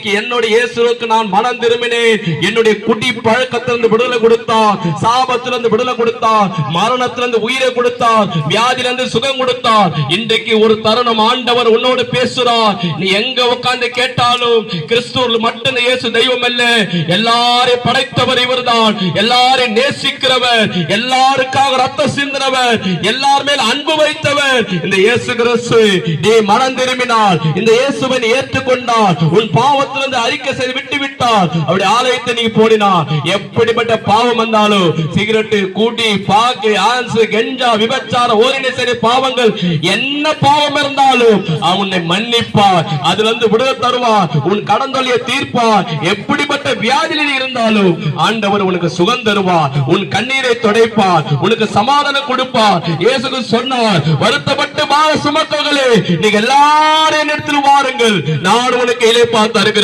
இன்னைக்கு என்னுடைய இயேசுவுக்கு நான் மனம் திரும்பினேன். என்னுடைய குடி பழக்கத்திலிருந்து விடுதலை கொடுத்தார், சாபத்திலிருந்து விடுதலை கொடுத்தார், மரணத்திலிருந்து உயிரை கொடுத்தார், வியாதியிலிருந்து சுகம் கொடுத்தார். இன்றைக்கு ஒரு தருணம் ஆண்டவர் உன்னோடு பேசுறார். நீ எங்க உட்கார்ந்து கேட்டாலும் கிறிஸ்துவில் மட்டும் இயேசு தெய்வம் அல்ல, எல்லாரையும் படைத்தவர் இவர்தான், எல்லாரையும் நேசிக்கிறவர், எல்லாருக்காக ரத்தம் சிந்தினவர், எல்லார் மேல் அன்பு வைத்தவர் இந்த இயேசு கிறிஸ்து. நீ மனம் திரும்பினால், இந்த இயேசுவை ஏற்றுக்கொண்டால், உன் பாவத்திலிருந்து அறிக்கை செய்து விட்டு விட்டால், அவருடைய ஆலயத்தை நீ போடினார், எப்படிப்பட்ட பாவம் வந்தாலும், சிகரெட்டு, கூட்டி, பாக்கு, ஆன்ஸ், கெஞ்சா, விபச்சார, ஓரினை சரி பாவங்கள் என்ன பாவம் இருந்தாலும் அவனை மன்னிப்பார், அதுல இருந்து விடுதலை தருவார், உன் கடன் தொல்லையை தீர்ப்பார். எப்படிப்பட்ட வியாதியில் இருந்தாலும் ஆண்டவர் உனக்கு சுகம் தருவார், உன் கண்ணீரை துடைப்பார், உனக்கு சமாதானம் கொடுப்பார். இயேசு சொன்னார், வருத்தப்பட்டு பார சுமக்கங்களே, நீங்க எல்லாரும் இடத்தில் வாருங்கள், நான் உனக்கு இளைப்பாறுதல் தருகிறேன்.